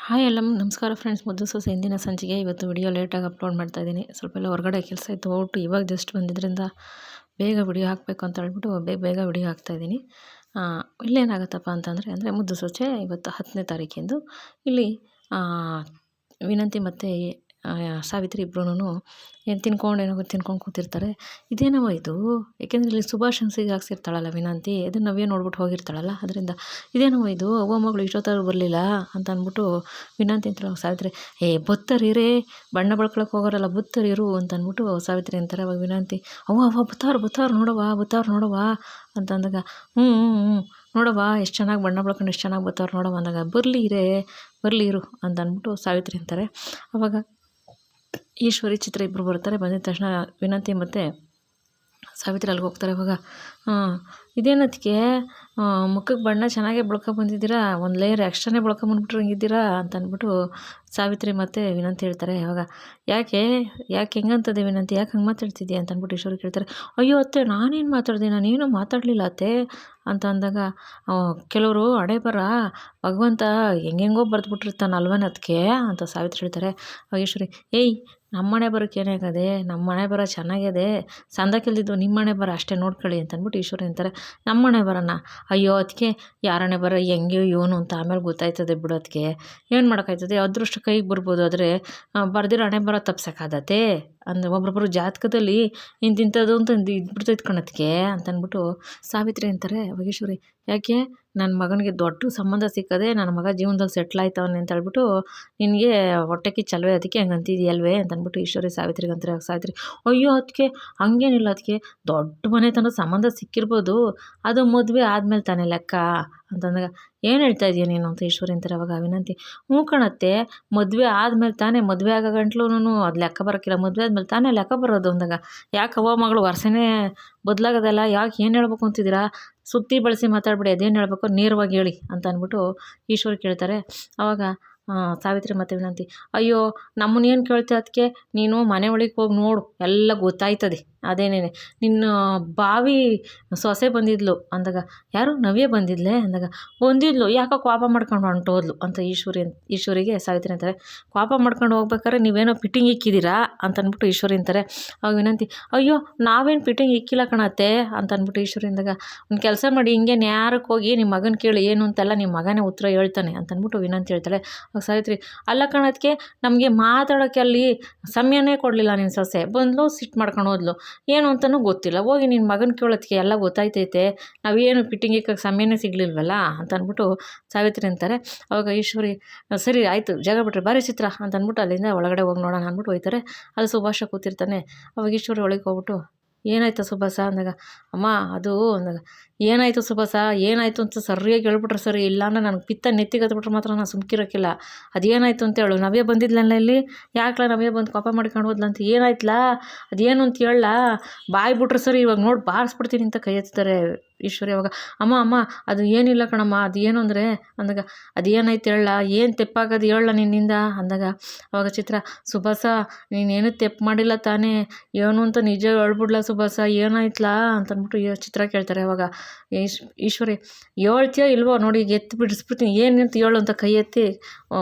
Hi ನಮಸ್ಕಾರ friends. ಮುದ್ದು ಸೊಸೆ ಹಿಂದಿನ ಸಂಚಿಕೆ. ಇವತ್ತು ವಿಡಿಯೋ ಲೇಟಾಗಿ ಅಪ್ಲೋಡ್ ಮಾಡ್ತಾಯಿದ್ದೀನಿ. ಸ್ವಲ್ಪ ಎಲ್ಲ ಹೊರಗಡೆ ಕೆಲಸ ಇತ್ತು, ಹೊರಟು ಇವಾಗ ಜಸ್ಟ್ ಬಂದಿದ್ದರಿಂದ ಬೇಗ ವಿಡಿಯೋ ಹಾಕಬೇಕು ಅಂತ ಹೇಳ್ಬಿಟ್ಟು ಬೇಗ ವಿಡಿಯೋ ಹಾಕ್ತಾಯಿದ್ದೀನಿ. ಇಲ್ಲೇನಾಗುತ್ತಪ್ಪ ಅಂದರೆ ಮುದ್ದು ಸೊಸೆ ಇವತ್ತು 10ನೇ ತಾರೀಕಿಂದು ಇಲ್ಲಿ ವಿನಂತಿ ಮತ್ತು ಸಾವಿತ್ರಿ ಇಬ್ಬರೂ ಏನು ತಿನ್ಕೊಂಡು ಕೂತಿರ್ತಾರೆ. ಇದೇನವ ಇದು, ಏಕೆಂದರೆ ಇಲ್ಲಿ ಸುಭಾಷನ್ಸಿಗೆ ಹಾಕ್ಸಿರ್ತಾಳಲ್ಲ ವಿನಂತಿ, ಅದನ್ನು ನವ್ಯ ನೋಡ್ಬಿಟ್ಟು ಹೋಗಿರ್ತಾಳಲ್ಲ, ಅದರಿಂದ ಇದೇನವ ಇದು, ಅವ್ವ ಮಗಳು ಇಷ್ಟೊತ್ತಾದ್ರು ಬರಲಿಲ್ಲ ಅಂತ ಅಂದ್ಬಿಟ್ಟು ವಿನಂತಿ ಅಂತ ಸಾವಿತ್ರಿ ಬತ್ತರಿರೇ, ಬಣ್ಣ ಬಳ್ಕೊಳಕ್ಕೆ ಹೋಗೋರಲ್ಲ ಬತ್ತರಿರು ಅಂತ ಅಂದ್ಬಿಟ್ಟು ಸಾವಿತ್ರಿ ಅಂತಾರೆ. ಅವಾಗ ವಿನಂತಿ ಅವ್ವ ಬತ್ತಾರು ನೋಡವ ಅಂತ ಅಂದಾಗ ಹ್ಞೂ ನೋಡವ್ವ ಎಷ್ಟು ಚೆನ್ನಾಗಿ ಬಣ್ಣ ಬಳ್ಕೊಂಡು ಎಷ್ಟು ಚೆನ್ನಾಗಿ ಬತ್ತವ್ರು ನೋಡವ ಅಂದಾಗ ಬರಲಿ ಇರು ಅಂತ ಅಂದ್ಬಿಟ್ಟು ಸಾವಿತ್ರಿ ಅಂತಾರೆ. ಅವಾಗ ಈಶ್ವರಿ ಚಿತ್ರ ಇಬ್ಬರು ಬರ್ತಾರೆ. ಬಂದಿದ ತಕ್ಷಣ ವಿನಂತಿ ಮತ್ತು ಸಾವಿತ್ರಿ ಅಲ್ಲಿಗೆ ಹೋಗ್ತಾರೆ. ಅವಾಗ ಇದೇನದಕ್ಕೆ ಮುಖಕ್ಕೆ ಬಣ್ಣ ಚೆನ್ನಾಗೇ ಬಂದಿದ್ದೀರಾ, ಒಂದು ಲೇಯರ್ ಎಕ್ಸ್ಟ್ರಾನೇ ಬಂದ್ಬಿಟ್ರಂಗಿದ್ದೀರಾ ಅಂತ ಅಂದ್ಬಿಟ್ಟು ಸಾವಿತ್ರಿ ಮತ್ತು ವಿನಂತಿ ಹೇಳ್ತಾರೆ. ಅವಾಗ ಯಾಕೆ ಹೆಂಗಂತದೆ ವಿನಂತಿ, ಯಾಕೆ ಹಂಗೆ ಮಾತಾಡ್ತಿದ್ದೀಯ ಅಂತ ಅಂದ್ಬಿಟ್ಟು ಈಶ್ವರಿ ಕೇಳ್ತಾರೆ. ಅಯ್ಯೋ ಅತ್ತೆ ನಾನೇನು ಮಾತಾಡ್ದೆ, ನಾನೇನು ಮಾತಾಡಲಿಲ್ಲ ಅತ್ತೆ ಅಂತ ಅಂದಾಗ ಕೆಲವರು ಹಣೆ ಬರ ಭಗವಂತ ಹೆಂಗೆಂಗೋ ಬರೆದ್ಬಿಟ್ಟಿರ್ತಾನಲ್ವನ ಅದಕ್ಕೆ ಅಂತ ಸಾವಿತ್ರಿ ಹೇಳ್ತಾರೆ. ಈಶ್ವರಿ ನಮ್ಮ ಮನೆ ಬರೋಕ್ಕೆ ಏನಾಗದೆ, ನಮ್ಮ ಮನೆ ಬರೋ ಚೆನ್ನಾಗಿದೆ, ಸಂದಕ್ಕಿಲ್ದಿದ್ದು ನಿಮ್ಮ ಮನೆ ಬರೋ ಅಷ್ಟೇ ನೋಡ್ಕೊಳ್ಳಿ ಅಂತ ಅಂದ್ಬಿಟ್ಟು ಈಶ್ವರಿ ಅಂತಾರೆ. ನಮ್ಮ ಮನೆ ಬರೋಣ, ಅಯ್ಯೋ ಅದಕ್ಕೆ ಯಾರನೇ ಬರೋ ಹೆಂಗೆ ಇವನು ಅಂತ ಆಮೇಲೆ ಗೊತ್ತಾಯ್ತದೆ ಬಿಡು, ಅದಕ್ಕೆ ಏನು ಮಾಡೋಕ್ಕಾಯ್ತದೆ, ಅದೃಷ್ಟ ಕೈಗೆ ಬರ್ಬೋದು, ಆದರೆ ಬರ್ದಿರೋ ಹಣೆ ಬರೋ ತಪ್ಸೋಕ್ಕಾಗತ್ತೆ ಅಂದರೆ ಒಬ್ರೊಬ್ಬರು ಜಾತಕದಲ್ಲಿ ಇಂತಿಂಥದ್ದು ಅಂತ ಇದ್ಬಿಡ್ತೈತೆ ಕಣದಕ್ಕೆ ಅಂತ ಅಂದ್ಬಿಟ್ಟು ಸಾವಿತ್ರಿ ಅಂತಾರೆ. ಈಶ್ವರಿ ಯಾಕೆ ನನ್ನ ಮಗನಿಗೆ ದೊಡ್ಡ ಸಂಬಂಧ ಸಿಕ್ಕದೆ, ನನ್ನ ಮಗ ಜೀವನದಲ್ಲಿ ಸೆಟ್ಲ್ ಆಯ್ತವನೆ ಅಂತ ಹೇಳ್ಬಿಟ್ಟು ನಿನಗೆ ಹೊಟ್ಟೆ ಕಿಚ್ಚಲ್ವೇ, ಅದಕ್ಕೆ ಹಂಗೆ ಅಂತಿದೆಯಲ್ವೇ ಅಂತ ಅಂದ್ಬಿಟ್ಟು ಈಶ್ವರಿ ಸಾವಿತ್ರಿಗೆ ಅಂತಾರೆ. ಸಾವಿತ್ರಿ ಅಯ್ಯೋ ಅದಕ್ಕೆ ಹಂಗೇನಿಲ್ಲ, ಅದಕ್ಕೆ ದೊಡ್ಡ ಮನೆತನ ಸಂಬಂಧ ಸಿಕ್ಕಿರ್ಬೋದು, ಅದು ಮದುವೆ ಆದಮೇಲೆ ತಾನೇ ಲೆಕ್ಕ ಅಂತಂದಾಗ ಏನು ಹೇಳ್ತಾ ಇದೀಯ ನೀನು ಅಂತ ಈಶ್ವರಿ ಅಂತಾರೆ. ಅವಾಗ ವಿನಂತಿ ಹ್ಞೂ ಕಣತ್ತೆ, ಮದುವೆ ಆದಮೇಲೆ ತಾನೇ, ಮದುವೆ ಆಗೋ ಗಂಟ್ಲೂ ಅದು ಲೆಕ್ಕ ಬರೋಕ್ಕಿಲ್ಲ, ಮದುವೆ ಆದಮೇಲೆ ತಾನೇ ಲೆಕ್ಕ ಬರೋದು ಅಂದಾಗ ಯಾಕೆ ಅವ್ವ ಮಗಳು ವರ್ಷನೇ ಬದಲಾಗೋದಲ್ಲ, ಯಾಕೆ ಏನು ಹೇಳ್ಬೇಕು ಅಂತಿದ್ದೀರಾ, ಸುತ್ತಿ ಬಳಸಿ ಮಾತಾಡ್ಬಿಡಿ, ಅದೇನು ಹೇಳ್ಬೇಕು ನೇರವಾಗಿ ಹೇಳಿ ಅಂತ ಅಂದ್ಬಿಟ್ಟು ಈಶ್ವರಿ ಕೇಳ್ತಾರೆ. ಆವಾಗ ಸಾವಿತ್ರಿ ಮತ್ತು ವಿನಂತಿ ಅಯ್ಯೋ ನಮ್ಮನ್ನೇನು ಕೇಳ್ತೀಯ, ಅದಕ್ಕೆ ನೀನು ಮನೆ ಒಳಗೆ ಹೋಗಿ ನೋಡು, ಎಲ್ಲ ಗೊತ್ತಾಯ್ತದೆ, ಅದೇನೇನೆ ನಿನ್ನ ಬಾವಿ ಸೊಸೆ ಬಂದಿದ್ಲು ಅಂದಾಗ ಯಾರು ನವ್ಯ ಬಂದಿದ್ಲೆ ಅಂದಾಗ ಬಂದಿದ್ಲು, ಯಾಕೋ ಕೋಪ ಮಾಡ್ಕೊಂಡು ಹೊಂಟೋದ್ಲು ಅಂತ ಈಶ್ವರಿಗೆ ಸಾವಿತ್ರಿ ಅಂತಾರೆ. ಕೋಪ ಮಾಡ್ಕೊಂಡು ಹೋಗ್ಬೇಕಾದ್ರೆ ನೀವೇನೋ ಫಿಟ್ಟಿಂಗ್ ಇಕ್ಕಿದ್ದೀರಾ ಅಂತ ಅಂದ್ಬಿಟ್ಟು ಈಶ್ವರಿ ಅಂತಾರೆ. ಅವಾಗ ವಿನಂತಿ ಅಯ್ಯೋ ನಾವೇನು ಫಿಟ್ಟಿಂಗ್ ಇಕ್ಕಿಲ್ಲ ಕಣತ್ತೆ ಅಂತ ಅಂದ್ಬಿಟ್ಟು ಈಶ್ವರಿ ಅಂದಾಗ ಒಂದು ಕೆಲಸ ಮಾಡಿ, ಹಿಂಗೆ ನ್ಯಾರಕ್ಕೆ ಹೋಗಿ ನಿಮ್ಮ ಮಗನ ಕೇಳಿ ಏನು ಅಂತೆಲ್ಲ ನಿಮ್ಮ ಮಗನೇ ಉತ್ತರ ಹೇಳ್ತಾನೆ ಅಂತ ಅಂದ್ಬಿಟ್ಟು ವಿನಂತಿ ಹೇಳ್ತಾಳೆ. ಸಾವಿತ್ರಿ ಅಲ್ಲ ಕಣದಕ್ಕೆ ನಮಗೆ ಮಾತಾಡೋಕ್ಕೆ ಅಲ್ಲಿ ಸಮಯನೇ ಕೊಡಲಿಲ್ಲ, ನಿನ್ನ ಸೊಸೆ ಬಂದ್ಲು ಸಿಟ್ಟು ಮಾಡ್ಕೊಂಡು ಹೋದ್ಲು, ಏನು ಅಂತಲೂ ಗೊತ್ತಿಲ್ಲ, ಹೋಗಿ ನಿನ್ನ ಮಗನ ಕೇಳೋದಕ್ಕೆ ಎಲ್ಲ ಗೊತ್ತಾಯ್ತೈತೆ, ನಾವೇನು ಫಿಟ್ಟಿಂಗ್ ಇಕ್ಕೋಕ್ಕೆ ಸಮಯನೇ ಸಿಗಲಿಲ್ವಲ್ಲ ಅಂತ ಅಂದ್ಬಿಟ್ಟು ಸಾವಿತ್ರಿ ಅಂತಾರೆ. ಅವಾಗ ಈಶ್ವರಿ ಸರಿ ಆಯಿತು ಜಾಗ ಬಿಟ್ರೆ ಬಾರಿ ಚಿತ್ರ ಅಂತ ಅಂದ್ಬಿಟ್ಟು ಅಲ್ಲಿಂದ ಒಳಗಡೆ ಹೋಗಿ ನೋಡೋಣ ಅಂದ್ಬಿಟ್ಟು ಹೋಗ್ತಾರೆ. ಅಲ್ಲಿ ಸುಭಾಷ ಕೂತಿರ್ತಾನೆ. ಅವಾಗ ಈಶ್ವರಿ ಒಳಗೆ ಹೋಗ್ಬಿಟ್ಟು ಏನಾಯ್ತು ಸುಭಾಷ ಅಂದಾಗ ಅಮ್ಮ ಅದು ಅಂದಾಗ ಏನಾಯಿತು ಸುಭಾಷ ಏನಾಯಿತು ಅಂತ ಸರಿಯಾಗಿ ಹೇಳ್ಬಿಟ್ರೆ ಸರಿ, ಇಲ್ಲಾಂದ್ರೆ ನನಗೆ ಪಿತ್ತ ನೆತ್ತಿಗೆ ಹತ್ಬಿಟ್ರೆ ಮಾತ್ರ ನಾನು ಸುಮ್ಕಿರೋಕ್ಕಿಲ್ಲ, ಅದೇನಾಯಿತು ಅಂತ ಹೇಳು, ನವ್ಯ ಬಂದಿದ್ಲಲ್ಲ ಇಲ್ಲಿ, ಯಾಕಲ ನವ್ಯ ಬಂದು ಕೋಪ ಮಾಡ್ಕೊಂಡು ಹೋದ್ಲ ಅಂತ ಏನಾಯ್ತಲ್ಲ ಅದೇನು ಅಂತ ಹೇಳಲ್ಲ, ಬಾಯಿ ಬಿಟ್ರೆ ಸರಿ ಇವಾಗ ನೋಡಿ ಬಾರಿಸ್ಬಿಡ್ತೀನಿ ಅಂತ ಕೈ ಎತ್ತಾರೆ ಈಶ್ವರಿ. ಅವಾಗ ಅಮ್ಮ ಅದು ಏನಿಲ್ಲ ಕಣಮ್ಮ, ಅದು ಏನು ಅಂದರೆ ಅಂದಾಗ ಅದೇನಾಯ್ತು ಹೇಳಲ್ಲ, ಏನು ತೆಪ್ಪಾಗೋದು ಹೇಳಲ್ಲ ನಿನ್ನಿಂದ ಅಂದಾಗ ಅವಾಗ ಚಿತ್ರ ಸುಭಾಷ ನೀನೇನು ತೆಪ್ಪು ಮಾಡಿಲ್ಲ ತಾನೇ, ಏನು ಅಂತ ನಿಜ ಹೇಳ್ಬಿಡ್ಲ ಸುಭಾಷ ಏನಾಯ್ತಲ್ಲ ಅಂತ ಅಂದ್ಬಿಟ್ಟು ಚಿತ್ರ ಕೇಳ್ತಾರೆ. ಅವಾಗ ಈಶ್ವರಿ ಹೇಳ್ತೀಯೋ ಇಲ್ವೋ ನೋಡಿ ಎತ್ತಿ ಬಿಡಿಸ್ಬಿಡ್ತೀನಿ, ಏನಂತ ಹೇಳು ಅಂತ ಕೈ ಎತ್ತಿ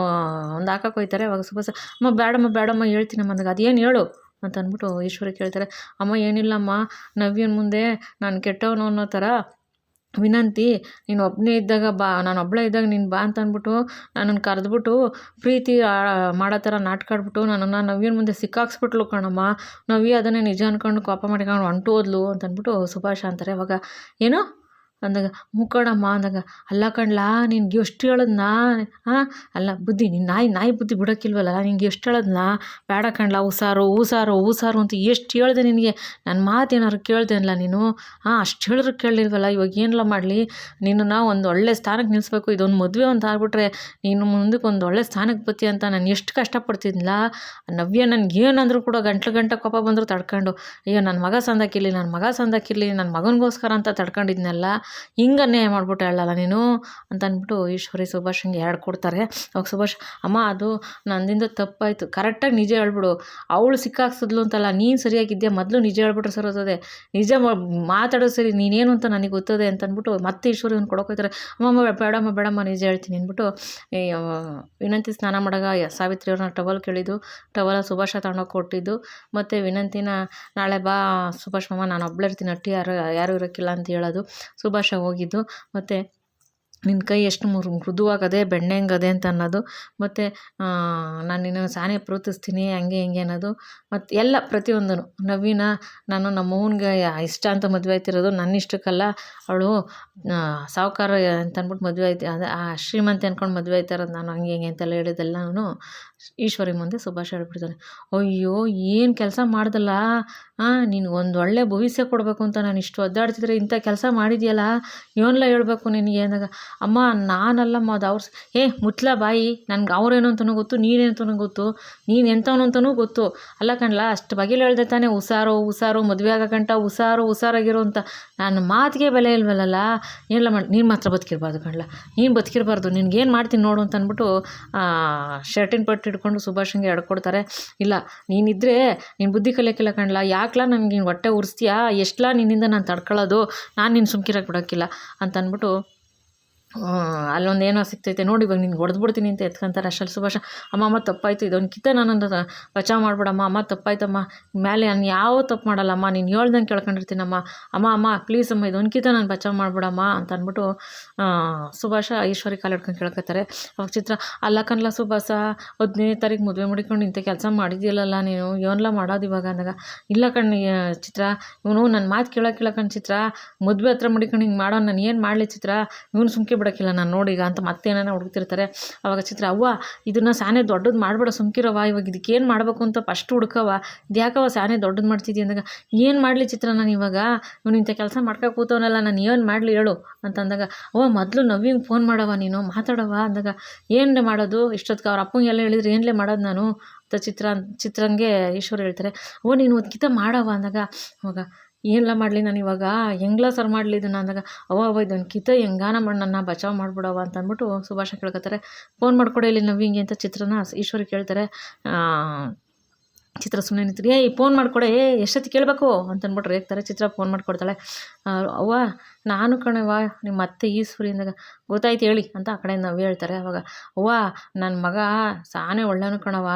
ಒಂದು ಹಾಕಕ್ಕೆ ಹೋಯ್ತಾರೆ. ಅವಾಗ ಸುಭಾಷ ಅಮ್ಮ ಬೇಡಮ್ಮ ಹೇಳ್ತೀನಮ್ಮ ಅಂದಾಗ ಅದೇನು ಹೇಳು ಅಂತ ಅಂದ್ಬಿಟ್ಟು ಈಶ್ವರಿ ಕೇಳ್ತಾರೆ. ಅಮ್ಮ ಏನಿಲ್ಲಮ್ಮ, ನವ್ಯನ ಮುಂದೆ ನಾನು ಕೆಟ್ಟವನು ಅನ್ನೋ ಥರ ವಿನಂತಿ ನೀನು ಒಬ್ಬನೇ ಇದ್ದಾಗ ಬಾ, ನಾನು ಒಬ್ಬಳೇ ಇದ್ದಾಗ ನೀನು ಬಾ ಅಂತ ಅಂದ್ಬಿಟ್ಟು ನನ್ನನ್ನು ಕರೆದ್ಬಿಟ್ಟು ಪ್ರೀತಿ ಮಾಡೋ ಥರ ನಾಟಕ ಆಡ್ಬಿಟ್ಟು ನನ್ನನ್ನು ನವ್ಯನ ಮುಂದೆ ಸಿಕ್ಕಾಕ್ಸ್ಬಿಟ್ಲು ಕಣಮ್ಮ, ನವ್ಯ ಅದನ್ನೇ ನಿಜ ಅಂದ್ಕೊಂಡು ಕೋಪ ಮಾಡ್ಕೊಂಡು ಹೊಂಟು ಹೋದ್ಲು ಅಂತ ಅಂದ್ಬಿಟ್ಟು ಸುಭಾಷ ಅಂತಾರೆ. ಅವಾಗ ಏನು ಅಂದಾಗ ಮುಕ್ಕಣಮ್ಮ ಅಂದಾಗ ಅಲ್ಲ ಕಣ್ಲಾ ನಿನ್ಗೆ ಎಷ್ಟು ಹೇಳದ್ನ, ಅಲ್ಲ ಬುದ್ಧಿ ನಿನ್ನ ನಾಯಿ ಬುದ್ಧಿ ಬಿಡೋಕ್ಕಿಲ್ವಲ್ಲ, ನಿನ್ಗೆ ಎಷ್ಟು ಹೇಳದ್ನ, ಬೇಡ ಕಣ್ಲಾ ಊಸಾರು ಅಂತ ಎಷ್ಟು ಹೇಳಿದೆ ನಿನಗೆ, ನನ್ನ ಮಾತು ಏನಾದ್ರು ಕೇಳ್ದೆ ಅಲ್ಲ ನೀನು, ಅಷ್ಟು ಹೇಳಿದ್ರು ಕೇಳಲಿಲ್ವಲ್ಲ, ಇವಾಗ ಏನೆಲ್ಲ ಮಾಡಲಿ, ನಿನ್ನನ್ನು ಒಂದು ಒಳ್ಳೆ ಸ್ಥಾನಕ್ಕೆ ನಿಲ್ಲಿಸ್ಬೇಕು, ಇದೊಂದು ಮದುವೆ ಅಂತ ಆಗ್ಬಿಟ್ರೆ ನೀನು ಮುಂದಕ್ಕೆ ಒಂದು ಒಳ್ಳೆ ಸ್ಥಾನಕ್ಕೆ ಬತ್ತಿ ಅಂತ ನಾನು ಎಷ್ಟು ಕಷ್ಟಪಡ್ತಿದ್ಲ, ನವ್ಯ ನನಗೇನಂದ್ರೂ ಕೂಡ ಗಂಟೆ ಕೋಪ ಬಂದರೂ ತಡ್ಕೊಂಡು ಅಯ್ಯೋ ನನ್ನ ಮಗ ಸಂದಕ್ಕಿರಲಿ ನನ್ನ ಮಗನಿಗೋಸ್ಕರ ಅಂತ ತಡ್ಕೊಂಡಿದ್ನಲ್ಲ, ಹಿಂಗೆ ಅನ್ಯಾಯ ಮಾಡ್ಬಿಟ್ಟು ಹೇಳಲ್ಲ ನೀನು ಅಂತ ಅಂದ್ಬಿಟ್ಟು ಈಶ್ವರಿ ಸುಭಾಷಂಗೆ 2 ಕೊಡ್ತಾರೆ. ಅವಾಗ ಸುಭಾಷ್ ಅಮ್ಮ ಅದು ನನ್ನಿಂದ ತಪ್ಪಾಯಿತು, ಕರೆಕ್ಟಾಗಿ ನಿಜ ಹೇಳ್ಬಿಡು, ಅವಳು ಸಿಕ್ಕಾಕ್ಸಿದ್ಲು ಅಂತಲ್ಲ, ನೀನು ಸರಿಯಾಗಿದ್ಯಾ, ಮೊದಲು ನಿಜ ಹೇಳ್ಬಿಟ್ರೆ ಸರೋತದೆ, ನಿಜ ಮಾತಾಡೋದು ಸರಿ, ನೀನೇನು ಅಂತ ನನಗೆ ಗೊತ್ತದೆ ಅಂತ ಅಂದ್ಬಿಟ್ಟು ಮತ್ತೆ ಈಶ್ವರಿ ಅವ್ನು ಕೊಡೋಕೋಯ್ತಾರೆ. ಅಮ್ಮಮ್ಮ ಬೇಡಮ್ಮ ನಿಜ ಹೇಳ್ತೀನಿ ಅಂದ್ಬಿಟ್ಟು ವಿನಂತಿ ಸ್ನಾನ ಮಾಡಾಗ ಸಾವಿತ್ರಿ ಅವ್ರನ್ನ ಟವಲ್ ಕೇಳಿದ್ದು, ಟವಲ ಸುಭಾಷ ತಗೊಂಡೋಗಿ ಕೊಟ್ಟಿದ್ದು, ಮತ್ತು ವಿನಂತಿನ ನಾಳೆ ಬಾ ಸುಭಾಷ್ ಮಾಮ ನಾನು ಒಬ್ಬಳೇ ಇರ್ತೀನಿ, ಅಟ್ಟಿ ಯಾರು ಇರೋಕ್ಕಿಲ್ಲ ಅಂತ ಹೇಳೋದು, ಸುಭಾಷ ಹೋಗಿದ್ದು, ಮತ್ತು ನಿನ್ನ ಕೈ ಎಷ್ಟು ಮೃದುವಾಗದೆ ಬೆಣ್ಣೆಂಗದೆ ಅಂತ ಅನ್ನೋದು, ಮತ್ತು ನಾನು ನಿನ್ನ ಸಾನೇ ಪ್ರೀತಿಸ್ತೀನಿ ಹಂಗೆ ಹಿಂಗೆ ಅನ್ನೋದು, ಮತ್ತು ಎಲ್ಲ ಪ್ರತಿಯೊಂದೂ ನವೀನ ನಾನು ನಮ್ಮವ್ವನಿಗೆ ಇಷ್ಟ ಅಂತ ಮದುವೆ ಆಯ್ತಿರೋದು, ನನ್ನ ಇಷ್ಟಕ್ಕಲ್ಲ, ಅವಳು ಸಾಹುಕಾರ ಅಂತ ಅಂದ್ಬಿಟ್ಟು ಮದುವೆ ಆಯ್ತು, ಅದೇ ಆ ಶ್ರೀಮಂತಿ ಅಂದ್ಕೊಂಡು ಮದುವೆ ಆಯ್ತಾ ಇರೋದು ನಾನು, ಹಂಗೆ ಹಿಂಗೆ ಅಂತೆಲ್ಲ ಹೇಳಿದ್ದೆಲ್ಲನೂ ಈಶ್ವರಿ ಮುಂದೆ ಸುಭಾಷ್ ಹೇಳ್ಬಿಡ್ತಾನೆ. ಅಯ್ಯೋ ಏನು ಕೆಲಸ ಮಾಡ್ದಲ್ಲ, ನೀನು ಒಂದು ಒಳ್ಳೆ ಭವಿಷ್ಯ ಕೊಡಬೇಕು ಅಂತ ನಾನು ಇಷ್ಟು ಒದ್ದಾಡ್ತಿದ್ರೆ ಇಂಥ ಕೆಲಸ ಮಾಡಿದ್ಯಲ್ಲ, ಇವನ್ನೆಲ್ಲ ಹೇಳ್ಬೇಕು ನಿನಗೆ ಅಂದಾಗ, ಅಮ್ಮ ನಾನಲ್ಲಮ್ಮ ಅದು ಮುಚ್ಲ ಬಾಯಿ, ನನಗೆ ಅವ್ರೇನು ಅಂತಲೂ ಗೊತ್ತು, ನೀನೇನು ಅಂತಲೂ ಗೊತ್ತು, ನೀನು ಎಂಥವನು ಅಂತಲೂ ಗೊತ್ತು, ಅಲ್ಲ ಕಣ್ಲ ಅಷ್ಟು ಬಗೆಲಿ ಹೇಳ್ದೆ ತಾನೇ, ಹುಷಾರು ಮದುವೆ ಆಗೋ ಗಂಟ ಹುಷಾರಾಗಿರೋ ಅಂತ, ನನ್ನ ಮಾತಿಗೆ ಬೆಲೆ ಇಲ್ವಲ್ಲ, ಏನೆಲ್ಲ ಮಾಡಿ ನೀನು ಮಾತ್ರ ಬದುಕಿರ್ಬಾರ್ದು ಕಣ್ಲ, ನೀನು ಬದುಕಿರಬಾರ್ದು, ನಿನ್ಗೇನು ಮಾಡ್ತೀನಿ ನೋಡು ಅಂತ ಅಂದ್ಬಿಟ್ಟು ಶರ್ಟಿನ ಪಟ್ಟು ಹಿಡ್ಕೊಂಡು ಸುಭಾಷಂಗೆ ಎಡ್ಕೊಡ್ತಾರೆ. ಇಲ್ಲ ನೀನಿದ್ರೆ ನೀನು ಬುದ್ಧಿ ಕಲಿಯೋಕ್ಕಿಲ್ಲ ಕಣ್ಲ, ಯಾಕಲ ನನಗೆ ನೀನು ಹೊಟ್ಟೆ ಉರಿಸ್ತೀಯಾ, ಎಷ್ಟಲ ನಿನ್ನಿಂದ ನಾನು ತಡ್ಕೊಳ್ಳೋದು, ನಾನು ನಿನ್ನ ಸುಮ್ಕಿರಕ್ಕೆ ಬಿಡೋಕ್ಕಿಲ್ಲ ಅಂತ ಅಂದ್ಬಿಟ್ಟು ಅಲ್ಲೊಂದು ಏನೋ ಸಿಗ್ತೈತೆ ನೋಡಿ, ಇವಾಗ ನಿನ್ಗೆ ಹೊಡೆದ್ಬಿಡ್ತೀನಿ ಅಂತ ಎತ್ಕೊಂತಾರೆ. ಅಷ್ಟಲ್ಲಿ ಸುಭಾಷ ಅಮ್ಮ ತಪ್ಪಾಯಿತು, ಇದೊಂದು ಕಿತ್ತ ನನ್ನನ್ನು ಬಚಾವ್ ಮಾಡ್ಬಿಡಮ್ಮ, ಅಮ್ಮ ತಪ್ಪಾಯ್ತಮ್ಮ, ಮೇಲೆ ನಾನು ಯಾವ ತಪ್ಪು ಮಾಡಲ್ಲಮ್ಮ, ನೀನು ಹೇಳ್ದಂಗೆ ಕೇಳ್ಕೊಂಡಿರ್ತೀನಮ್ಮ, ಅಮ್ಮ ಪ್ಲೀಸ್ ಅಮ್ಮ ಇದೊಂದು ಕಿತ್ತ ನಾನು ಬಚಾವ್ ಮಾಡ್ಬಿಡಮ್ಮ ಅಂತ ಅಂದ್ಬಿಟ್ಟು ಸುಭಾಷ ಈಶ್ವರಿ ಕಾಲು ಹಿಡ್ಕೊಂಡು ಕೇಳ್ಕೊತಾರೆ. ಅವಾಗ ಚಿತ್ರ ಅಲ್ಲ ಕಣ್ಲ ಸುಭಾಷ 15ನೇ ತಾರೀಕು ಮದುವೆ ಮಾಡಿಕೊಂಡು ಇಂಥ ಕೆಲಸ ಮಾಡಿದ್ಯಲ್ಲ ನೀನು, ಇವನ್ನೆಲ್ಲ ಮಾಡೋದು ಇವಾಗ ಅಂದಾಗ, ಇಲ್ಲ ಕಣ್ಣು ಚಿತ್ರ, ಇವನು ನನ್ನ ಮಾತು ಕೇಳೋಕ್ಕಿಲ್ಲ ಕಣ್ಣು ಚಿತ್ರ, ಮದುವೆ ಹತ್ರ ಮಡಿಕೊಂಡು ಹಿಂಗೆ ಮಾಡೋ, ನಾನು ಏನು ಮಾಡಲಿ ಚಿತ್ರ, ಇವನು ಸುಮ್ಕೆ ಬಿಡೋಕ್ಕಿಲ್ಲ ನಾನು ನೋಡೀಗ ಅಂತ ಮತ್ತೇನ ಹುಡುಕ್ತಿರ್ತಾರೆ. ಅವಾಗ ಚಿತ್ರ ಅವ್ವ ಇದನ್ನು ಸಾನೇ ದೊಡ್ಡದು ಮಾಡಬೇಡ ಸುಮ್ಕಿರವ, ಇವಾಗ ಇದಕ್ಕೇನು ಮಾಡಬೇಕು ಅಂತ ಫಸ್ಟ್ ಹುಡ್ಕವ, ಇದು ಯಾಕವ ಸಾನೇ ದೊಡ್ಡದು ಮಾಡ್ತಿದ್ದಿ ಅಂದಾಗ, ಏನು ಮಾಡಲಿ ಚಿತ್ರ ನಾನು ಇವಾಗ, ಇವನು ಇಂಥ ಕೆಲಸ ಮಾಡ್ಕೊ ಕೂತವನಲ್ಲ, ನಾನು ಏನು ಮಾಡಲಿ ಹೇಳು ಅಂತಂದಾಗ, ಮೊದಲು ನವ್ಯಂಗೆ ಫೋನ್ ಮಾಡವ, ನೀನು ಮಾತಾಡವ ಅಂದಾಗ, ಏನೇ ಮಾಡೋದು ಇಷ್ಟೊತ್ತಿಗೆ ಅವ್ರ ಅಪ್ಪಂಗೆಲ್ಲ ಹೇಳಿದ್ರೆ ಏನ್ಲೇ ಮಾಡೋದು ನಾನು ಅಂತ ಚಿತ್ರಂಗೆ ಈಶ್ವರ ಹೇಳ್ತಾರೆ. ನೀನು ಅದಕ್ಕಿಂತ ಮಾಡವ ಅಂದಾಗ, ಅವಾಗ ಏನೆಲ್ಲ ಮಾಡಲಿ ನಾನು ಇವಾಗ, ಹೆಂಗ್ಲ ಸರ್ ಮಾಡಲಿ ಇದನ್ನು ಅಂದಾಗ, ಇದೊಂದು ಕಿತ ಹೆಂಗಾನ ಮಾಡಿ ನನ್ನ ಬಚಾವ್ ಮಾಡಿಬಿಡವ ಅಂತ ಅಂದ್ಬಿಟ್ಟು ಸುಭಾಷ ಕೇಳ್ಕೊತಾರೆ. ಫೋನ್ ಮಾಡ್ಕೊಡೆ ಇಲ್ಲಿ ನವ್ವಿಂಗೆ ಅಂತ ಚಿತ್ರನ ಈಶ್ವರಿ ಕೇಳ್ತಾರೆ. ಚಿತ್ರ ಸುಮ್ಮನೆ ನಿಂತಿರಿ, ಫೋನ್ ಮಾಡಿಕೊಡೆ, ಎಷ್ಟೊತ್ತಿಗೆ ಕೇಳಬೇಕು ಅಂತಂದ್ಬಿಟ್ಟು ರೇಗ್ತಾರೆ. ಚಿತ್ರ ಫೋನ್ ಮಾಡಿಕೊಡ್ತಾಳೆ. ನಾನು ಕಣವ್ವ ನಿಮ್ಮ ಅತ್ತೆ ಈಶ್ವರಿ ಅಂದಾಗ, ಗೊತ್ತಾಯ್ತು ಹೇಳಿ ಅಂತ ಆ ಕಡೆಯಿಂದ ನವ್ಯ ಹೇಳ್ತಾರೆ. ಅವಾಗ ನನ್ನ ಮಗ ಸಾನೇ ಒಳ್ಳೆಯನು ಕಣವ,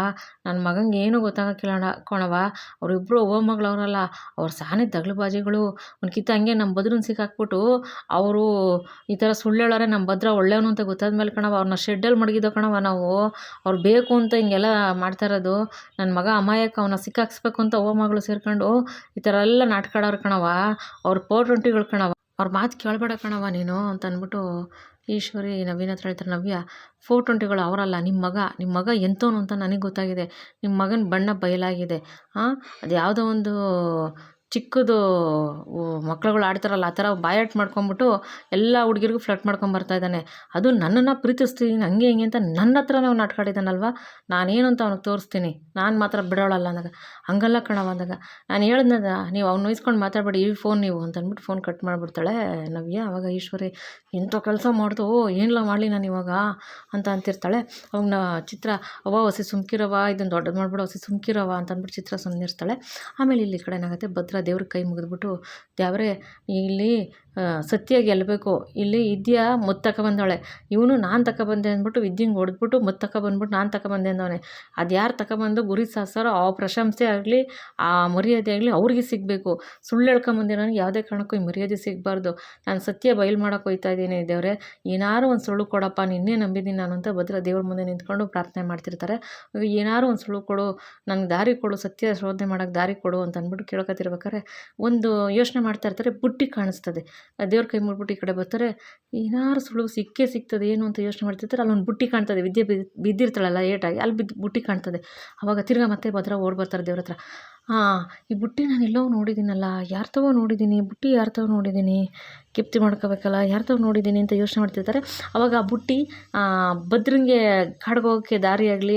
ನನ್ನ ಮಗಂಗೆ ಏನೂ ಗೊತ್ತಾಗೋಕ್ಕಿಲ್ಲ ಕಣವ, ಅವರಿಬ್ಬರು ಮಗಳವರಲ್ಲ, ಅವ್ರು ಸಾನೇ ದಗ್ಲುಬಾಜಿಗಳು, ಒಂದ್ಕಿತ್ತ ಹಂಗೆ ನಮ್ಮ ಬದ್ರನ್ನ ಸಿಕ್ಕಾಕ್ಬಿಟ್ಟು ಅವರು ಈ ಥರ ಸುಳ್ಳು ಹೇಳೋರೆ, ನಮ್ಮ ಭದ್ರ ಒಳ್ಳೆಯವನು ಅಂತ ಗೊತ್ತಾದ ಮೇಲೆ ಕಣವ ಅವ್ರನ್ನ ಶೆಡ್ಡಲ್ಲಿ ಮಡಗಿದ್ದೋ ಕಣವ ನಾವು, ಅವ್ರು ಬೇಕು ಅಂತ ಹಿಂಗೆಲ್ಲ ಮಾಡ್ತಾ ಇರೋದು, ನನ್ನ ಮಗ ಅಮಾಯಕ ಅವನ್ನ ಸಿಕ್ಕಾಕ್ಸ್ಬೇಕು ಅಂತ ಮಗಳು ಸೇರ್ಕೊಂಡು ಈ ಥರ ಎಲ್ಲ ನಾಟಕ ಆಡೋರು ಕಣವ, ಅವ್ರ 420ಗಳು ಕಣವ, ಅವ್ರ ಮಾತು ಕೇಳಬೇಡ ಕಣವ ನೀನು ಅಂತ ಅಂದ್ಬಿಟ್ಟು ಈಶ್ವರಿ ನವೀನ ಹತ್ರ ಹೇಳ್ತಾರೆ. ನವ್ಯ 420ಗಳು ಅವರಲ್ಲ, ನಿಮ್ಮ ಮಗ ಎಂಥವನು ಅಂತ ನನಗೆ ಗೊತ್ತಾಗಿದೆ, ನಿಮ್ಮ ಮಗನ ಬಣ್ಣ ಬಯಲಾಗಿದೆ. ಅದು ಯಾವುದೋ ಒಂದು ಚಿಕ್ಕದು ಮಕ್ಳುಗಳು ಆಡ್ತಾರಲ್ಲ ಆ ಥರ ಬಾಯಾಟ್ ಮಾಡ್ಕೊಂಬಿಟ್ಟು ಎಲ್ಲ ಹುಡುಗಿರಿಗೂ ಫ್ಲರ್ಟ್ ಮಾಡ್ಕೊಂಬರ್ತಾ ಇದ್ದಾನೆ, ಅದು ನನ್ನನ್ನು ಪ್ರೀತಿಸ್ತೀನಿ ಹಂಗೆ ಹಿಂಗೆ ಅಂತ ನನ್ನ ಹತ್ರ ನಾವು ನಾಟಕ ಆಡಿದ್ದಾನಲ್ವ, ನಾನೇನು ಅಂತ ಅವ್ನಿಗೆ ತೋರಿಸ್ತೀನಿ, ನಾನು ಮಾತ್ರ ಬಿಡೋಳಲ್ಲ ಅಂದಾಗ, ಹಂಗಲ್ಲ ಕಣವ ಅಂದಾಗ, ನಾನು ಹೇಳ್ದದ ನೀವು ಅವ್ನು ನೋಯಿಸ್ಕೊಂಡು ಮಾತಾಡಬೇಡಿ, ಈ ಫೋನ್ ನೀವು ಅಂತ ಅಂದ್ಬಿಟ್ಟು ಫೋನ್ ಕಟ್ ಮಾಡಿಬಿಡ್ತಾಳೆ ನವ್ಯ. ಅವಾಗ ಈಶ್ವರಿ ಎಂಥ ಕೆಲಸ ಮಾಡ್ತು, ಏನೆಲ್ಲ ಮಾಡಲಿ ನಾನು ಇವಾಗ ಅಂತ ಅಂತಿರ್ತಾಳೆ. ಅವಾಗ ಚಿತ್ರ ಹೊಸಿ ಸುಮ್ಕಿರವ, ಇದನ್ನು ದೊಡ್ಡದು ಮಾಡ್ಬಿಡು ಹೊಸಿ ಸುಮ್ಕಿರವ ಅಂತ ಅಂದ್ಬಿಟ್ಟು ಚಿತ್ರ ಸುಮ್ಮನಿರ್ತಾಳೆ. ಆಮೇಲೆ ಇಲ್ಲಿ ಕಡೆ ಏನಾಗುತ್ತೆ, ಭದ್ರ ದೇವ್ರ ಕೈ ಮುಗಿದ್ಬಿಟ್ಟು, ದೇವರೇ ಇಲ್ಲಿ ಸತ್ಯ ಗೆಲ್ಲಬೇಕು, ಇಲ್ಲಿ ವಿದ್ಯಾ ಮುತ್ತು ತಗೊಬಂದವಳೆ, ಇವನು ನಾನು ತಗೊಬಂದೆ ಅಂದ್ಬಿಟ್ಟು ವಿದ್ಯಂಗೆ ಹೊಡೆದ್ಬಿಟ್ಟು ಮುತ್ತು ತಗೊಬಂದ್ಬಿಟ್ಟು ನಾನು ತಗೊಬಂದೆ ಅಂದವನೆ, ಅದು ಯಾರು ತಗೊಬಂದು ಗುರಿ ಸಾಧಿಸಾರೋ ಆ ಪ್ರಶಂಸೆ ಆಗಲಿ ಆ ಮರ್ಯಾದೆ ಆಗಲಿ ಅವ್ರಿಗೆ ಸಿಗಬೇಕು, ಸುಳ್ಳು ಹೇಳ್ಕೊಂಬಂದೆ ನನಗೆ ಯಾವುದೇ ಕಾರಣಕ್ಕೂ ಈ ಮರ್ಯಾದೆ ಸಿಗಬಾರ್ದು, ನಾನು ಸತ್ಯ ಬಯಲು ಮಾಡೋಕೆ ಹೋಗ್ತಾ ಇದ್ದೀನಿ ದೇವರೇ, ಏನಾರು ಒಂದು ಸುಳ್ಳು ಕೊಡಪ್ಪ, ನಿನ್ನೆ ನಂಬಿದ್ದೀನಿ ನಾನು ಅಂತ ಭದ್ರ ದೇವ್ರ ಮುಂದೆ ನಿಂತ್ಕೊಂಡು ಪ್ರಾರ್ಥನೆ ಮಾಡ್ತಿರ್ತಾರೆ. ಏನಾರು ಒಂದು ಸುಳ್ಳು ಕೊಡು, ನನಗೆ ದಾರಿ ಕೊಡು, ಸತ್ಯ ಶೋಧನೆ ಮಾಡೋಕ್ಕೆ ದಾರಿ ಕೊಡು ಅಂತ ಅಂದ್ಬಿಟ್ಟು ಕೇಳ್ಕೊತಿರ್ಬೇಕಾದ್ರೆ ಒಂದು ಯೋಚನೆ ಮಾಡ್ತಾ ಇರ್ತಾರೆ, ಬುಟ್ಟಿ ಕಾಣಿಸ್ತದೆ, ದೇವ್ರ ಕೈ ಮುಟ್ಬಿಟ್ಟು ಈ ಕಡೆ ಬರ್ತಾರೆ, ಏನಾರು ಸುಳ್ಳು ಸಿಗ್ತದೆ ಏನು ಅಂತ ಯೋಚನೆ ಮಾಡ್ತಿರ್ತಾರೆ, ಅಲ್ಲೊಂದು ಬುಟ್ಟಿ ಕಾಣ್ತದೆ, ವಿದ್ಯೆ ಬಿದ್ದಿರ್ತಾಳಲ್ಲ ಏಟಾಗಿ ಅಲ್ಲಿ ಬುಟ್ಟಿ ಕಾಣ್ತದೆ. ಅವಾಗ ತಿರ್ಗಾ ಮತ್ತೆ ಭದ್ರ ಓಡ್ ಬರ್ತಾರೆ ದೇವ್ರ ಹತ್ರ, ಈ ಬುಟ್ಟಿ ನಾನು ಎಲ್ಲೋ ನೋಡಿದ್ದೀನಲ್ಲ, ಯಾರ ತಗೋ ನೋಡಿದ್ದೀನಿ, ಬುಟ್ಟಿ ಯಾರ ತಗೋ ನೋಡಿದ್ದೀನಿ, ಕಿಪ್ತಿ ಮಾಡ್ಕೋಬೇಕಲ್ಲ, ಯಾರ ತಗೋ ನೋಡಿದ್ದೀನಿ ಅಂತ ಯೋಚನೆ ಮಾಡ್ತಿರ್ತಾರೆ. ಅವಾಗ ಆ ಬುಟ್ಟಿ ಭದ್ರಂಗೆ ಕಾಡ್ಗೆ ಹೋಗೋಕ್ಕೆ ದಾರಿಯಾಗಲಿ,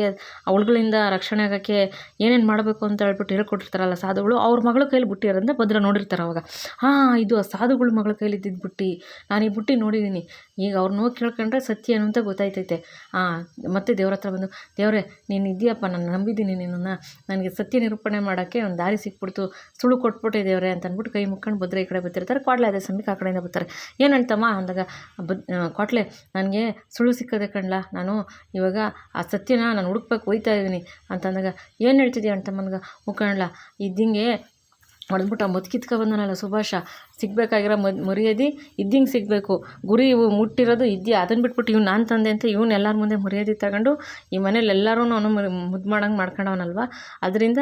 ಅವಳುಗಳಿಂದ ರಕ್ಷಣೆ ಆಗೋಕ್ಕೆ ಏನೇನು ಮಾಡಬೇಕು ಅಂತ ಹೇಳ್ಬಿಟ್ಟು ಹೇಳ್ಕೊಟ್ಟಿರ್ತಾರಲ್ಲ ಸಾಧುಗಳು, ಅವ್ರ ಮಗಳ ಕೈಲಿ ಬುಟ್ಟಿ ಇರೋದನ್ನ ಭದ್ರ ನೋಡಿರ್ತಾರೆ. ಅವಾಗ ಇದು ಆ ಸಾಧುಗಳ ಮಗಳ ಕೈಲಿ ಇದ್ದಿದ್ದು ಬುಟ್ಟಿ, ನಾನು ಈ ಬುಟ್ಟಿ ನೋಡಿದ್ದೀನಿ, ಈಗ ಅವ್ರನ್ನ ಹೋಗಿ ಕೇಳ್ಕೊಂಡ್ರೆ ಸತ್ಯ ಏನು ಅಂತ ಗೊತ್ತಾಯ್ತೈತೆ. ಮತ್ತೆ ದೇವ್ರ ಹತ್ರ ಬಂದು, ದೇವರೇ ನೀನು ಇದೆಯಪ್ಪ, ನಾನು ನಂಬಿದ್ದೀನಿ ನಿನ್ನನ್ನು, ನನಗೆ ಸತ್ಯ ನಿರೂಪಣೆ ಮಾಡೋಕ್ಕೆ ಒಂದು ದಾರಿ ಸಿಕ್ಬಿಡ್ತು, ಸುಳ್ಳು ಕೊಟ್ಬಿಟ್ಟೆ ದೇವರೇ ಅಂತ ಅಂದ್ಬಿಟ್ಟು ಕೈ ಮುಕ್ಕೊಂಡು ಭದ್ರ ಈ ಕಡೆ ಬರ್ತಿರ್ತಾರೆ. ಕ್ವಾಟ್ಲೆ ಅದೇ ಸಮಯಕ್ಕೆ ಆ ಕಡೆಯಿಂದ ಬರ್ತಾರೆ. ಏನು ಹೇಳ್ತಮ್ಮ ಅಂದಾಗ, ಕ್ವಾಟ್ಲೆ ನನಗೆ ಸುಳ್ಳು ಸಿಕ್ಕದೆ ಕಣ್ಲ, ನಾನು ಇವಾಗ ಆ ಸತ್ಯನ ನಾನು ಹುಡುಕ್ಬೇಕು ಹೋಯ್ತಾ ಇದ್ದೀನಿ ಅಂತಂದಾಗ, ಏನು ಹೇಳ್ತಿದ್ದೀಯ ಅಂತಮ್ಮನ್ಗ, ಮುಖಂಡ್ಲ ಇದ್ದಿಂಗೆ ಹೊಡೆದ್ಬಿಟ್ಟು ಆ ಮದ್ದು ಕಿತ್ಕೊ ಬಂದನಲ್ಲ ಸುಭಾಷ, ಸಿಗಬೇಕಾಗಿರೋ ಮರ್ಯಾದೆ ಇದ್ದಿಂಗೆ ಸಿಗಬೇಕು, ಗುರಿ ಮುಟ್ಟಿರೋದು ಇದೆಯಾ, ಅದನ್ನು ಬಿಟ್ಬಿಟ್ಟು ಇವ್ನು ನಾನು ತಂದೆ ಅಂತ ಇವ್ನು ಎಲ್ಲರ ಮುಂದೆ ಮರ್ಯಾದೆ ತಗೊಂಡು ಈ ಮನೇಲಿ ಎಲ್ಲರೂ ಅವನು ಮುದ್ದು ಮಾಡಂಗೆ ಮಾಡ್ಕೊಂಡವನಲ್ವ. ಅದರಿಂದ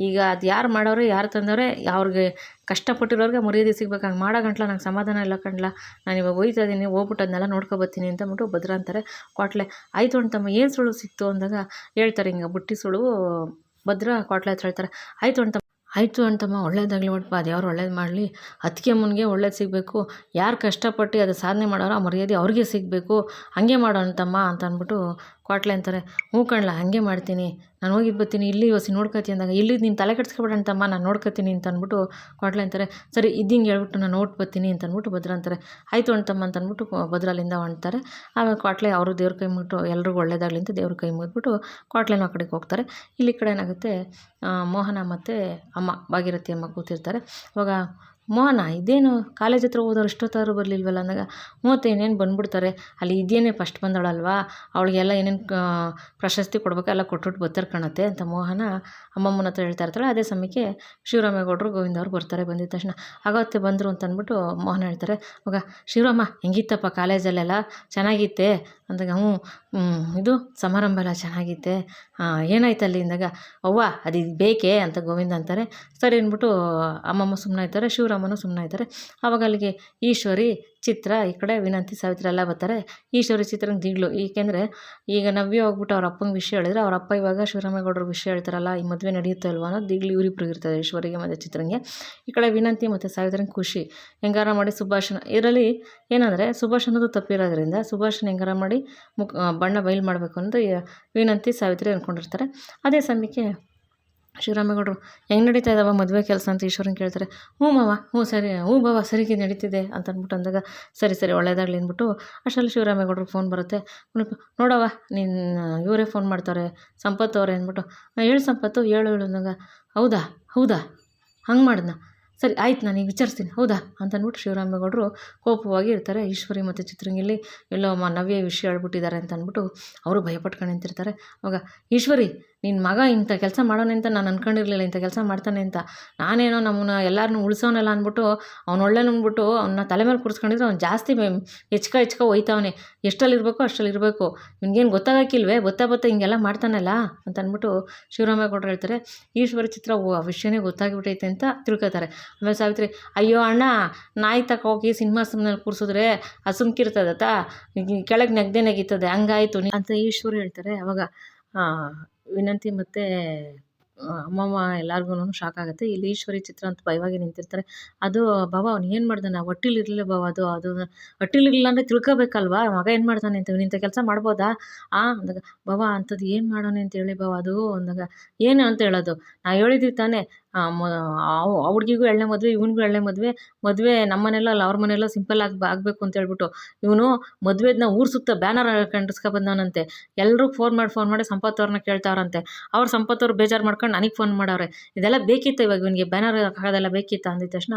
ಈಗ ಅದು ಯಾರು ಮಾಡೋರೆ, ಯಾರು ತಂದವ್ರೆ, ಅವ್ರಿಗೆ ಕಷ್ಟಪಟ್ಟಿರೋರಿಗೆ ಮರ್ಯಾದೆ ಸಿಗ್ಬೇಕು, ಹಂಗೆ ಮಾಡೋ ಗಂಟ್ಲ ನಂಗೆ ಸಮಾಧಾನ ಇಲ್ಲ ಕಣ್ಲ, ನಾನು ಇವಾಗ ಹೋಯ್ತಾ ಇದ್ದೀನಿ, ಹೋಗ್ಬಿಟ್ಟು ಅದನ್ನೆಲ್ಲ ನೋಡ್ಕೊಬತ್ತೀನಿ ಅಂತಂದ್ಬಿಟ್ಟು ಭದ್ರ ಅಂತಾರೆ. ಕ್ವಾಟ್ಲೆ ಆಯಿತು ಅಂತಮ್ಮ, ಏನು ಸುಳ್ಳು ಸಿಕ್ತು ಅಂದಾಗ ಹೇಳ್ತಾರೆ, ಹಿಂಗೆ ಬುಟ್ಟಿ ಸುಳ್ಳು. ಭದ್ರ ಕ್ವಾಟ್ಲೆ ಹತ್ರ ಹೇಳ್ತಾರೆ, ಆಯಿತು ಅಂತಮ್ಮ, ಒಳ್ಳೇದಾಗಲಿ ಒಟ್ಟಪ್ಪ, ಅದು ಯಾರು ಒಳ್ಳೇದು ಮಾಡಲಿ, ಅದಕ್ಕೆ ಮುನ್ಗೆ ಒಳ್ಳೇದು ಸಿಗಬೇಕು, ಯಾರು ಕಷ್ಟಪಟ್ಟು ಅದು ಸಾಧನೆ ಮಾಡೋರು ಆ ಮರ್ಯಾದೆ ಅವ್ರಿಗೆ ಸಿಗಬೇಕು, ಹಾಗೆ ಮಾಡೋ ಅಂತಮ್ಮ ಅಂತ ಅಂದ್ಬಿಟ್ಟು ಕ್ವಾಟ್ಲೆ ಅಂತಾರೆ. ಹ್ಞೂ ಕಣ್ಲ ಹಾಗೆ ಮಾಡ್ತೀನಿ, ನಾನು ಹೋಗಿದ್ದು ಬರ್ತೀನಿ, ಇಲ್ಲಿ ಹೊಸಿ ನೋಡ್ಕೊತೀನಿ ಅಂದಾಗ, ಇಲ್ಲಿ ನೀನು ತಲೆ ಕೆಡ್ಸ್ಕೊಬೇಡ ಅಂತಮ್ಮ, ನಾನು ನೋಡ್ಕೊತೀನಿ ಅಂತ ಅಂದ್ಬಿಟ್ಟು ಕ್ವಾಟ್ಲೆ ಅಂತಾರೆ. ಸರಿ ಇದ್ದಿಂಗೆ ಹೇಳ್ಬಿಟ್ಟು ನಾನು ನೋಟ್ ಬರ್ತೀನಿ ಅಂತ ಅಂದ್ಬಿಟ್ಟು ಭದ್ರ ಅಂತಾರೆ. ಆಯಿತು ಅಂತಮ್ಮ ಅಂತ ಅಂದ್ಬಿಟ್ಟು ಭದ್ರ ಅಲ್ಲಿಂದ ಹೊಂಟ್ತಾರೆ. ಆಮೇಲೆ ಕ್ವಾಟ್ಲೆ ಅವರು ದೇವ್ರ ಕೈ ಮುಗಿಟ್ಟು ಎಲ್ರಿಗೂ ಒಳ್ಳೇದಾಗಲಿ ಅಂತ ದೇವ್ರ ಕೈ ಮುಗಿದ್ಬಿಟ್ಟು ಕ್ವಾಟ್ಲೆನೂ ಆ ಕಡೆಗೆ ಹೋಗ್ತಾರೆ. ಇಲ್ಲಿ ಕಡೆ ಏನಾಗುತ್ತೆ, ಮೋಹನ ಮತ್ತು ಅಮ್ಮ ಭಾಗೀರಥಿ ಅಮ್ಮ ಕೂತಿರ್ತಾರೆ. ಅವಾಗ ಮೋಹನ ಇದೇನು ಕಾಲೇಜ್ ಹತ್ರ ಹೋದವ್ರು ಇಷ್ಟೊತ್ತಾದ್ರು ಬರಲಿಲ್ವಲ್ಲ ಅಂದಾಗ, ಇನ್ನೇನು ಬಂದುಬಿಡ್ತಾರೆ, ಅಲ್ಲಿ ಇದೇನೇ ಫಸ್ಟ್ ಬಂದವಳಲ್ವಾ, ಅವಳಿಗೆಲ್ಲ ಏನೇನು ಪ್ರಶಸ್ತಿ ಕೊಡಬೇಕು ಎಲ್ಲ ಕೊಟ್ಬಿಟ್ಟು ಬರ್ತಾರೆ ಕಾಣುತ್ತೆ ಅಂತ ಮೋಹನ ಅಮ್ಮಮ್ಮನ ಹತ್ರ ಹೇಳ್ತಾ ಇರ್ತಾಳೆ. ಅದೇ ಸಮಯಕ್ಕೆ ಶಿವರಾಮೇಗೌಡರು ಗೋವಿಂದ ಅವ್ರು ಬರ್ತಾರೆ. ಬಂದಿದ ತಕ್ಷಣ ಆವತ್ತೇ ಬಂದರು ಅಂತ ಅಂದ್ಬಿಟ್ಟು ಮೋಹನ ಹೇಳ್ತಾರೆ. ಅವಾಗ ಶಿವರಾಮ ಹೆಂಗಿತ್ತಪ್ಪ ಕಾಲೇಜಲ್ಲೆಲ್ಲ ಚೆನ್ನಾಗಿತ್ತೆ ಅಂದಾಗ, ಇದು ಸಮಾರಂಭ ಎಲ್ಲ ಚೆನ್ನಾಗಿತ್ತೆ, ಏನಾಯ್ತು ಅಲ್ಲಿ ಅಂದಾಗ, ಅವ್ವ ಅದು ಬೇಕೇ ಅಂತ ಗೋವಿಂದ ಅಂತಾರೆ. ಸರಿ ಅಂದ್ಬಿಟ್ಟು ಅಮ್ಮಮ್ಮ ಸುಮ್ಮನೆ ಇರ್ತಾರೆ, ಶಿವರಾಮನು ಸುಮ್ಮನೆ ಇದ್ದಾರೆ. ಆವಾಗ ಅಲ್ಲಿಗೆ ಈಶ್ವರಿ, ಚಿತ್ರ, ಈ ಕಡೆ ವಿನಂತಿ, ಸಾವಿತ್ರಿ ಎಲ್ಲ ಬರ್ತಾರೆ. ಈಶ್ವರಿ ಚಿತ್ರಂಗೆ ದಿಗ್ಲು, ಏಕೆಂದರೆ ಈಗ ನವ್ಯ ಹೋಗ್ಬಿಟ್ಟು ಅವ್ರ ಅಪ್ಪಂಗೆ ವಿಷಯ ಹೇಳಿದ್ರೆ, ಅವ್ರ ಅಪ್ಪ ಇವಾಗ ಶಿವರಾಮೇಗೌಡರು ವಿಷಯ ಹೇಳ್ತಾರಲ್ಲ, ಈ ಮದುವೆ ನಡೆಯುತ್ತೆ ಅಲ್ವ ಅನ್ನೋದು ದಿಗ್ಲು ಇವ್ರಿಬ್ರಿಗೆ ಇರ್ತದೆ, ಈಶ್ವರಿಗೆ ಮತ್ತು ಚಿತ್ರಂಗೆ. ಈ ಕಡೆ ವಿನಂತಿ ಮತ್ತು ಸಾವಿತ್ರಂಗೆ ಖುಷಿ, ಹೆಂಗಾರ ಮಾಡಿ ಸುಭಾಷನ, ಇದರಲ್ಲಿ ಏನಂದರೆ ಸುಭಾಷ್ ಅನ್ನೋದು ತಪ್ಪಿರೋದ್ರಿಂದ ಸುಭಾಷನ ಹೆಂಗಾರ ಮಾಡಿ ಬಣ್ಣ ಬಯಲು ಮಾಡಬೇಕು ಅಂತ ವಿನಂತಿ ಸಾವಿತ್ರಿ ಅಂದ್ಕೊಂಡಿರ್ತಾರೆ. ಅದೇ ಸಮಯಕ್ಕೆ ಶಿವರಾಮೇಗೌಡರು, ಹೆಂಗೆ ನಡೀತಾ ಇದ್ದಾವ ಮದುವೆ ಕೆಲಸ ಅಂತ ಈಶ್ವರನ್ ಕೇಳ್ತಾರೆ. ಹ್ಞೂ ಮಾವ, ಹ್ಞೂ ಬಾವ ಸರಿಗೆ ನಡೀತಿದೆ ಅಂತ ಅಂದ್ಬಿಟ್ಟು ಅಂದಾಗ, ಸರಿ ಒಳ್ಳೇದಾಗಲಿ ಅಂದ್ಬಿಟ್ಟು ಅಷ್ಟರಲ್ಲಿ ಶಿವರಾಮೇಗೌಡರು ಫೋನ್ ಬರುತ್ತೆ. ನೋಡವ್ವ ನೀನು ಇವರೇ ಫೋನ್ ಮಾಡ್ತಾರೆ, ಸಂಪತ್ತು ಅವರೇ ಅಂದ್ಬಿಟ್ಟು, ಹೇಳು ಸಂಪತ್ತು, ಹೇಳು ಅಂದಾಗ, ಹೌದಾ ಹಂಗೆ ಮಾಡಿದ್ನ, ಸರಿ ಆಯ್ತು ನಾನು ಈಗ ವಿಚಾರಿಸ್ತೀನಿ, ಹೌದಾ ಅಂತ ಅಂದ್ಬಿಟ್ಟು ಶಿವರಾಮೇಗೌಡರು ಕೋಪವಾಗಿ ಇರ್ತಾರೆ. ಈಶ್ವರಿ ಮತ್ತು ಚಿತ್ರಂಗಿಲ್ಲಿ ಎಲ್ಲೋ ನವ್ಯ ವಿಷಯ ಹೇಳ್ಬಿಟ್ಟಿದ್ದಾರೆ ಅಂತ ಅಂದ್ಬಿಟ್ಟು ಅವರು ಭಯಪಟ್ಕೊಂಡು ನಿಂತಿರ್ತಾರೆ. ಅವಾಗ ಈಶ್ವರಿ, ನಿನ್ನ ಮಗ ಇಂಥ ಕೆಲಸ ಮಾಡೋನೆ ಅಂತ ನಾನು ಅಂದ್ಕೊಂಡಿರಲಿಲ್ಲ, ಇಂಥ ಕೆಲಸ ಮಾಡ್ತಾನೆ ಅಂತ, ನಾನೇನೋ ನಮ್ಮನ್ನ ಎಲ್ಲರನ್ನೂ ಉಳಿಸೋನಲ್ಲ ಅಂದ್ಬಿಟ್ಟು ಅವ್ನು ಒಳ್ಳೆ ನುಂಗ್ಬಿಟ್ಟು ಅವನ್ನ ತಲೆ ಮೇಲೆ ಕೂರಿಸ್ಕೊಂಡಿದ್ರೆ ಅವ್ನು ಜಾಸ್ತಿ ಹೆಚ್ಕ ಹೋಯ್ತವನೆ, ಎಷ್ಟಲ್ಲಿರಬೇಕು ಅಷ್ಟಲ್ಲಿರಬೇಕು, ನಿನ್ಗೇನು ಗೊತ್ತಾಗಕ್ಕಿಲ್ವೇ, ಬತ್ತಾ ಹಿಂಗೆಲ್ಲ ಮಾಡ್ತಾನಲ್ಲ ಅಂತ ಅಂದ್ಬಿಟ್ಟು ಶಿವರಾಮೇಗೌಡರು ಹೇಳ್ತಾರೆ. ಈಶ್ವರಿ ಚಿತ್ರ ಆ ವಿಷಯನೇ ಗೊತ್ತಾಗಿಬಿಟ್ಟೈತೆ ಅಂತ ತಿಳ್ಕೊತಾರೆ. ಆಮೇಲೆ ಸಾವಿತ್ರಿ, ಅಯ್ಯೋ ಅಣ್ಣ, ನಾಯಿ ಹೋಗಿ ಸಿನಿಮಾಸಮ್ನಲ್ಲಿ ಕೂರಿಸಿದ್ರೆ ಅದು ಸುಮ್ಕಿರ್ತದತ್ತ, ಕೆಳಗೆ ನೆಗ್ದಿತದೆ, ಹಂಗಾಯ್ತು ಅಂತ ಈಶ್ವರಿ ಹೇಳ್ತಾರೆ. ಅವಾಗ ವಿನಂತಿ ಮತ್ತು ಅಮ್ಮಮ್ಮ ಎಲ್ಲರಿಗೂ ಶಾಕ್ ಆಗುತ್ತೆ. ಇಲ್ಲಿ ಈಶ್ವರಿ ಚಿತ್ರ ಅಂತ ಭಯವಾಗಿ ನಿಂತಿರ್ತಾರೆ. ಅದು ಬಾವ ಅವ್ನು ಏನು ಮಾಡ್ದಾನೆ, ಹೊಟ್ಟಿಲಿರಲಿಲ್ಲ ಬಾವ, ಅದು ಹೊಟ್ಟಿಲಿರಲಿಲ್ಲ ಅಂದರೆ ತಿಳ್ಕೊಬೇಕಲ್ವಾ ಮಗ ಏನು ಮಾಡ್ತಾನೆ ಅಂತ, ಇಂಥ ಕೆಲಸ ಮಾಡ್ಬೋದಾ ಅಂದಾಗ, ಬಾವ ಅಂಥದ್ದು ಏನು ಮಾಡೋಣ ಅಂತ ಹೇಳಿ ಬಾವ ಅದು ಅಂದಾಗ, ಏನು ಅಂತ ಹೇಳೋದು, ನಾ ಹೇಳಿದ್ವಿ ತಾನೇ, ಹುಡುಗಿಗೂ ಎಳ್ಳೆ ಮದುವೆ, ಇವನಿಗೂ ಎಳ್ಳೆ ಮದುವೆ ನಮ್ಮ ಮನೆಯಲ್ಲ ಅಲ್ಲ ಅವ್ರ ಮನೆಯಲ್ಲ ಸಿಂಪಲ್ ಆಗಬೇಕು ಅಂತ ಹೇಳ್ಬಿಟ್ಟು ಇವನು ಮದುವೆದನ್ನ ಊರು ಸುತ್ತ ಬ್ಯಾನರ್ ಬಂದವನಂತೆ. ಎಲ್ಲರೂ ಫೋನ್ ಮಾಡಿ ಸಂಪತ್ತವ್ರನ್ನ ಕೇಳ್ತಾವ್ರಂತೆ. ಅವ್ರು ಸಂಪತ್ತವ್ರು ಬೇಜಾರು ಮಾಡ್ಕೊಂಡು ನನಗೆ ಫೋನ್ ಮಾಡವ್ರೆ, ಇದೆಲ್ಲ ಬೇಕಿತ್ತು ಇವಾಗ ಇವನಿಗೆ ಬ್ಯಾನರ್ ಹಾಕೋದೆಲ್ಲ ಬೇಕಿತ್ತು ಅಂದಿದ ತಕ್ಷಣ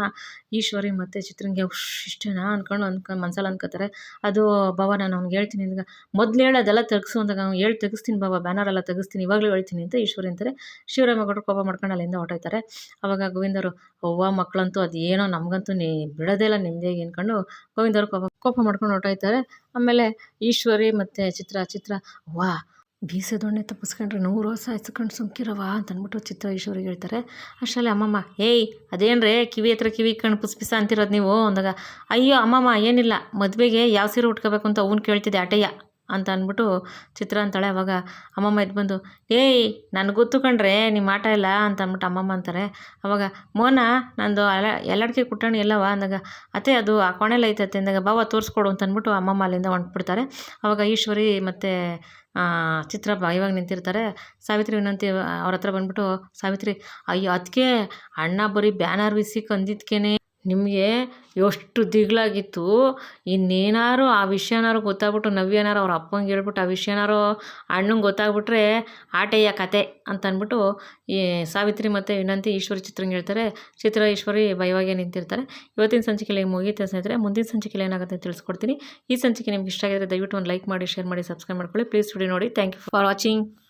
ಈಶ್ವರಿ ಮತ್ತು ಚಿತ್ರಂಗೆ ಇಷ್ಟೇನಾ ಅನ್ಕೊಂಡು ಮನ್ಸಲ್ಲಿ ಅನ್ಕೋತಾರೆ. ಅದು ಬಾವ ನಾನು ಅವ್ನಿಗೆ ಹೇಳ್ತೀನಿ ಅಂದಾಗ, ಮೊದಲು ಹೇಳಿ ಅದೆಲ್ಲ ತೆಗಿಸು ಅಂದಾಗ, ಅವ್ನು ಹೇಳಿ ತೆಗಿಸ್ತೀನಿ ಬಾವ, ಬ್ಯಾನರ್ ಎಲ್ಲ ತೆಗಿಸ್ತೀನಿ, ಇವಾಗಲೂ ಹೇಳ್ತೀನಿ ಅಂತ ಈಶ್ವರಿ ಅಂತಾರೆ. ಶಿವರಾಮೇಗೌಡರು ಕೋಪ ಮಾಡ್ಕೊಂಡು ಅಲ್ಲಿಂದ ಹೊರಟೋಯ್ತಾರೆ. ಅವಾಗ ಗೋವಿಂದರು, ಅವ್ವ ಮಕ್ಕಳಂತೂ ಅದು ಏನೋ ನಮಗಂತೂ ಬಿಡೋದೇ ಇಲ್ಲ ನಿಮ್ಮದೇಗೆ ಅಂದ್ಕೊಂಡು ಗೋವಿಂದರು ಕೋಪ ಮಾಡ್ಕೊಂಡು ಹೊರಟೋಯ್ತಾರೆ. ಆಮೇಲೆ ಈಶ್ವರಿ ಮತ್ತು ಚಿತ್ರ ವಾ ಬೀಸೆ ದೊಣ್ಣೆ ತಪ್ಪಿಸ್ಕೊಂಡ್ರೆ 100 ವರ್ಷ ಹಚ್ಕೊಂಡು ಸುಮ್ಕಿರವ ಅಂತ ಅಂದ್ಬಿಟ್ಟು ಚಿತ್ರ ಈಶ್ವರಿಗೆ ಹೇಳ್ತಾರೆ. ಅಷ್ಟರಲ್ಲಿ ಅಮ್ಮಮ್ಮ, ಅದೇನ್ರೇ ಕಿವಿ ಹತ್ರ ಕಿವಿ ಕಣ್ಣು ಪಿಸ ಅಂತಿರೋದು ನೀವು ಅಂದಾಗ, ಅಯ್ಯೋ ಅಮ್ಮಮ್ಮ ಏನಿಲ್ಲ, ಮದುವೆಗೆ ಯಾವ ಸೀರೆ ಉಟ್ಕೋಬೇಕು ಅಂತ ಅವ್ನು ಕೇಳ್ತಿದ್ದೆ ಆಟಯ್ಯ ಅಂತ ಅಂದ್ಬಿಟ್ಟು ಚಿತ್ರ ಅಂತಾಳೆ. ಅವಾಗ ಅಮ್ಮಮ್ಮ ಎದ್ದು ಬಂದು, ಏಯ್ ನನಗೆ ಗೊತ್ತು ಕಣ್ರೆ ನಿಮ್ಮ ಆಟ ಇಲ್ಲ ಅಂತ ಅಂದ್ಬಿಟ್ಟು ಅಮ್ಮಮ್ಮ ಅಂತಾರೆ. ಅವಾಗ ಮೋನ ನಂದು ಎಲ್ಲಡಿಕೆ ಕುಟ್ಟಣಿ ಎಲ್ಲವ ಅಂದಾಗ, ಅತ್ತೆ ಅದು ಆ ಕೋಣೆಲಿ ಐತತ್ತೆ ಅಂದಾಗ, ಬಾವ ತೋರಿಸ್ಕೊಡು ಅಂತ ಅಂದ್ಬಿಟ್ಟು ಅಮ್ಮಮ್ಮ ಅಲ್ಲಿಂದ ಹೊಂಟ್ಬಿಡ್ತಾರೆ. ಅವಾಗ ಈಶ್ವರಿ ಮತ್ತು ಚಿತ್ರ ಇವಾಗ ನಿಂತಿರ್ತಾರೆ. ಸಾವಿತ್ರಿ ವಿನಂತಿ ಅವ್ರ ಹತ್ರ ಬಂದ್ಬಿಟ್ಟು, ಸಾವಿತ್ರಿ, ಅಯ್ಯೋ ಅದಕ್ಕೆ ಅಣ್ಣ ಬರೀ ಬ್ಯಾನರ್ ವಿಸಿಕ್ ಅಂದಿದ್ಕೇನೆ ನಿಮಗೆ ಎಷ್ಟು ದಿಗ್ಲಾಗಿತ್ತು. ಇನ್ನೇನಾರು ಆ ವಿಷಯನಾರು ಗೊತ್ತಾಗ್ಬಿಟ್ಟು ನವ್ಯನಾರು ಅವ್ರ ಅಪ್ಪಂಗೆ ಹೇಳ್ಬಿಟ್ಟು ಆ ವಿಷಯನಾರು ಅಣ್ಣಂಗೆ ಗೊತ್ತಾಗ್ಬಿಟ್ರೆ ಆಟೆಯ ಕತೆ ಅಂತ ಅಂದ್ಬಿಟ್ಟು ಈ ಸಾವಿತ್ರಿ ಮತ್ತು ವಿನಂತಿ ಈಶ್ವರಿ ಚಿತ್ರಂಗೆ ಹೇಳ್ತಾರೆ. ಚಿತ್ರ ಈಶ್ವರಿ ಭಯವಾಗೇ ನಿಂತಿರ್ತಾರೆ. ಇವತ್ತಿನ ಸಂಚಿಕೆಯಲ್ಲಿ ಮುಗಿಯುತ್ತೆ ಸ್ನೇಹಿತರೆ. ಮುಂದಿನ ಸಂಚಿಕೆಯಲ್ಲಿ ಏನಾಗುತ್ತೆ ತಿಳಿಸ್ಕೊಡ್ತೀನಿ. ಈ ಸಂಚಿಕೆ ನಿಮ್ಗೆ ಇಷ್ಟ ಆಗಿದ್ರೆ ದಯವಿಟ್ಟು ಒಂದು ಲೈಕ್ ಮಾಡಿ, ಶೇರ್ ಮಾಡಿ, ಸಬ್ಸ್ಕ್ರೈಬ್ ಮಾಡ್ಕೊಳ್ಳಿ. ಪ್ಲೀಸ್ ವಿಡಿಯೋ ನೋಡಿ. Thank you for watching.